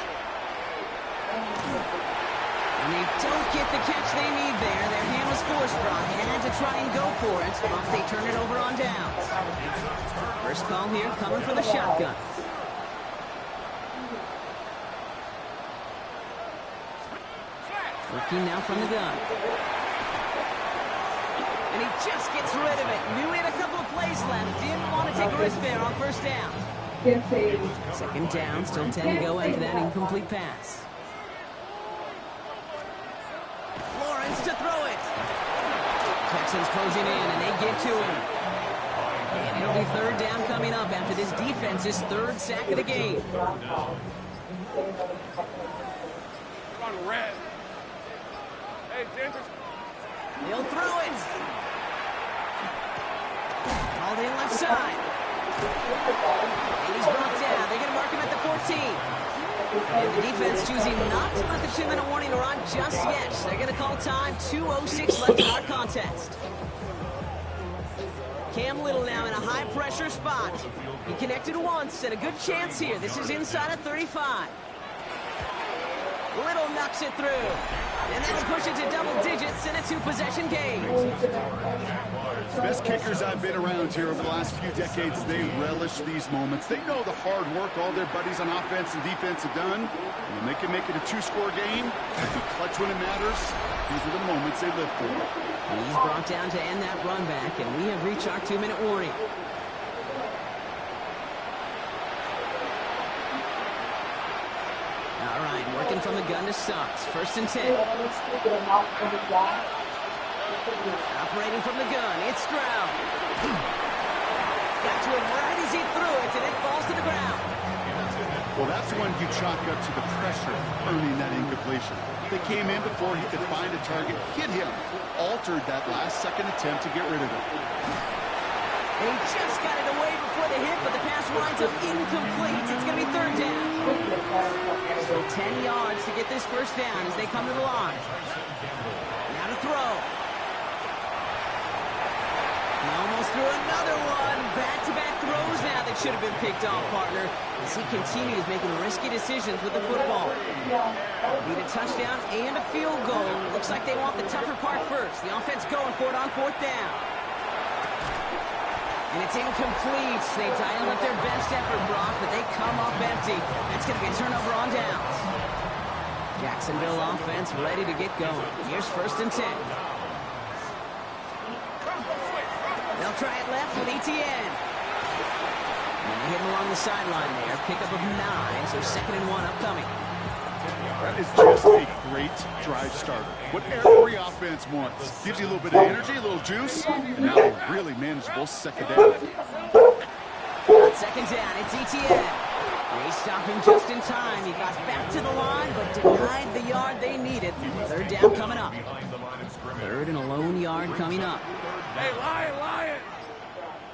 And they don't get the catch they need there. Their hand was forced, Brock. They had to try and go for it. But they turn it over on downs. First call here coming from the shotgun. Working now from the gun. And he just gets rid of it. Knew he had a couple of plays left. Didn't want to take a risk there on first down. Second down, still 10 to go after that incomplete pass. Lawrence to throw it. Texans closing in, and they get to him. And it'll be third down coming up after this defense's third sack of the game. He'll throw it. Called in left side. And he's brought down. They're going to mark him at the 14. And the defense choosing not to let the 2-minute warning run just yet. They're going to call time. 2:06 left in our contest. Cam Little now in a high-pressure spot. He connected once and a good chance here. This is inside of 35. Little knocks it through. And that'll push it to double digits in a 2-possession game. Best kickers I've been around here over the last few decades, they relish these moments. They know the hard work all their buddies on offense and defense have done. And when they can make it a 2-score game, they can clutch when it matters. These are the moments they live for. He's brought down to end that run back, and we have reached our 2-minute warning. All right, working from the gun to Suggs. 1st and 10. Operating from the gun, it's Stroud. Got to it right as he threw it, and it falls to the ground. Well, that's when you chalk up to the pressure earning that incompletion. They came in before he could find a target, hit him, altered that last-second attempt to get rid of it. And he just got it away before the hit, but the pass winds up incomplete. It's going to be 3rd down. So 10 yards to get this 1st down as they come to the line. Now to throw. He almost threw another one. Back-to-back throws now that should have been picked off, partner, as he continues making risky decisions with the football. Need a touchdown and a field goal. Looks like they want the tougher part first. The offense going for it on 4th down. And it's incomplete. They dial up their best effort, Brock, but they come up empty. That's going to be a turnover on downs. Jacksonville offense ready to get going. Here's 1st and 10. They'll try it left with Etienne. And they hit him along the sideline there. Pickup of 9, so 2nd and 1 upcoming. That is just a great drive starter. What every offense wants. Gives you a little bit of energy, a little juice, and now a really manageable 2nd down. On 2nd down, it's Etienne. They stop him just in time. He got back to the line, but denied the yard they needed. 3rd down coming up. 3rd and a lone yard coming up. Hey, Lion!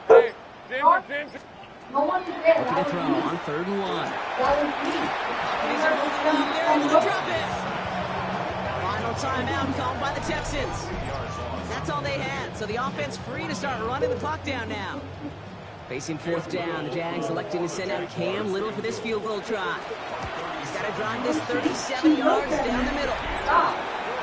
Hey, Denver. Looking to throw on 3rd and 1. He's holding up. They're able to drop it. Final timeout called by the Texans. That's all they had. So the offense free to start running the clock down now. Facing 4th down, the Jags electing to send out Cam Little for this field goal try. He's got to drive this 37 yards down the middle.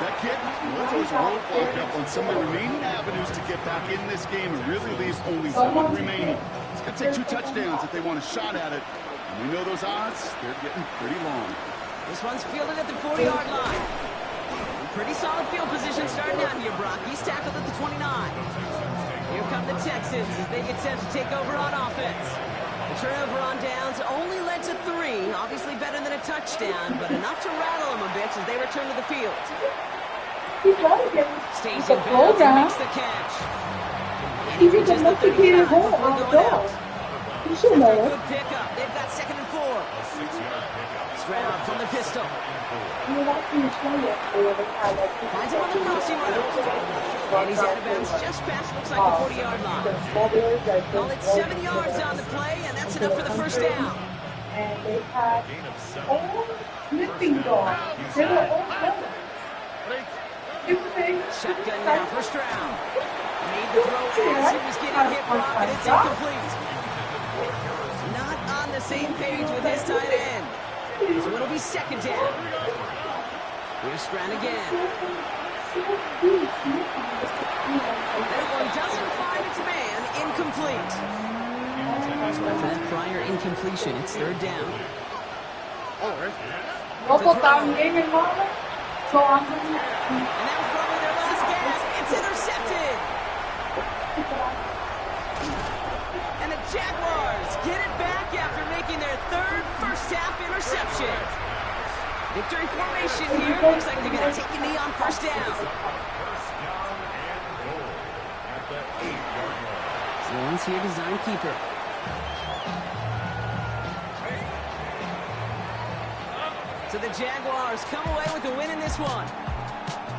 That kid, well, throws a roadblock up on some of the remaining avenues to get back in this game and really leaves only one remaining. It's going to take 2 touchdowns if they want a shot at it. And we know those odds, they're getting pretty long. This one's fielded at the 40-yard line. Pretty solid field position starting out here, Brock. He's tackled at the 29. Here come the Texans as they get set to take over on offense. The turnover on downs only led to 3. Obviously better than a touchdown, but enough to rattle them a bit as they return to the field. Stays in bounds and makes the catch. And he reaches the 35 before going out. That's a good pickup. They've got 2nd and 4. Stroud from the pistol. Finds him on the crossing route. And he's out of bounds just past, looks like the 40-yard line. Call it 7 yards on the play, and that's enough for the 1st down. And they had all flipping dogs. They were all covered. Shotgun now for Stroud. Made the throw as he was getting hit, Brock, and it's incomplete. Not on the same page with his tight end. So it'll be 2nd down. Here's Stroud again. That one doesn't find its man. Incomplete. So after that prior incompletion, it's 3rd down. And that was probably their last gasp. It's intercepted. And the Jaguars get it back after making their 3rd first-half interception. Victory formation here. Looks like they're going to take a knee on 1st down. So once here, design keeper. So the Jaguars come away with the win in this one.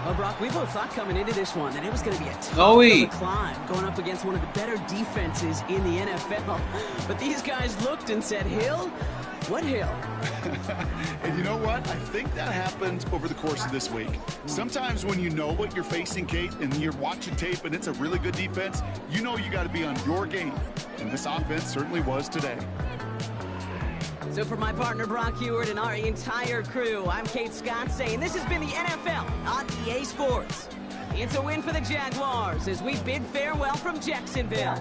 Well, Brock, we both thought coming into this one that it was going to be a tough climb going up against one of the better defenses in the NFL. But these guys looked and said, Hill? What hill? And you know what? I think that happened over the course of this week. Sometimes when you know what you're facing, Kate, and you're watching tape and it's a really good defense, you know you got to be on your game. And this offense certainly was today. So for my partner, Brock Heward, and our entire crew, I'm Kate Scott saying this has been the NFL on EA Sports. It's a win for the Jaguars as we bid farewell from Jacksonville.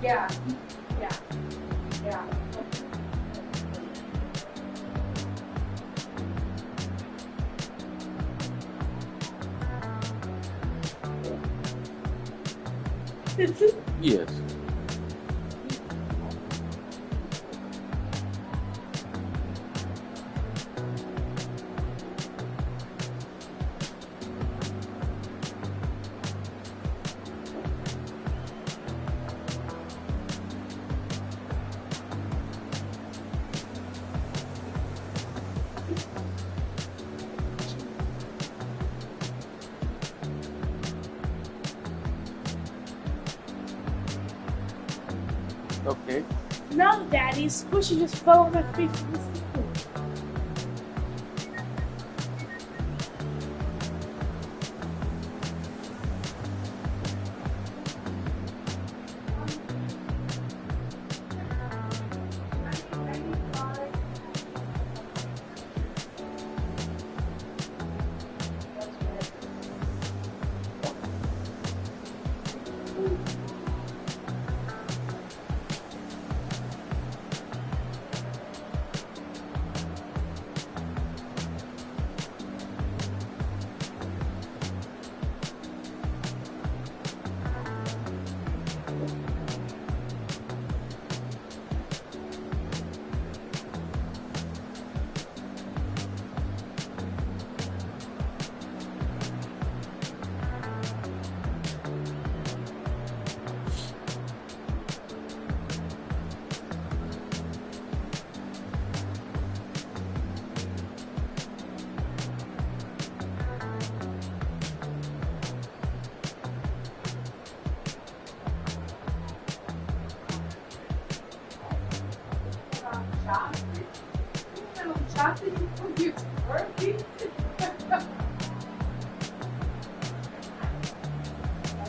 Yeah. Yeah. Yeah. Yes. Okay. No, Daddy, Squishy just fell on my face in the school.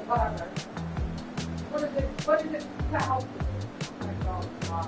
Whatever. What is it? What is it to help you? Oh my God.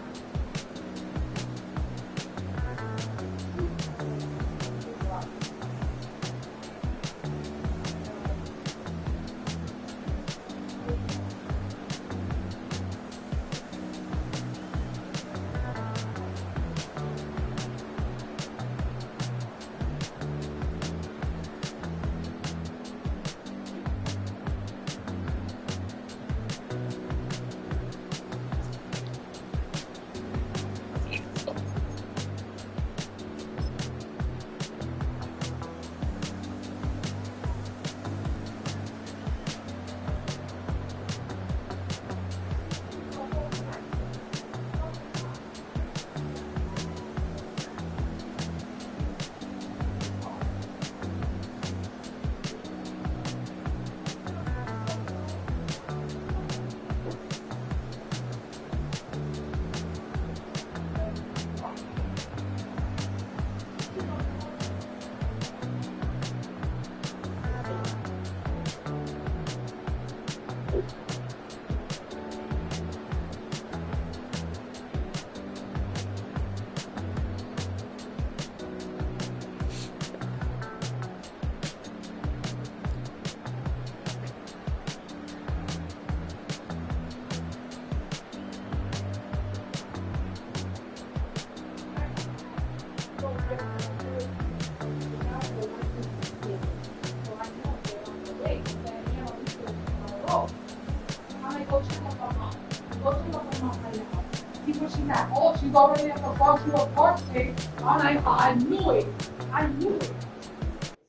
Oh, she's already at the functional park stage, and I knew it. I knew it.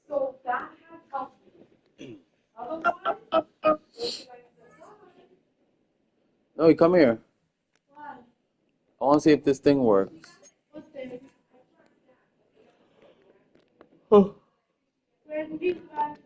So that has helped me. Otherwise, No, come here. what? I want to see if this thing works. What's this? Oh. Where did you guys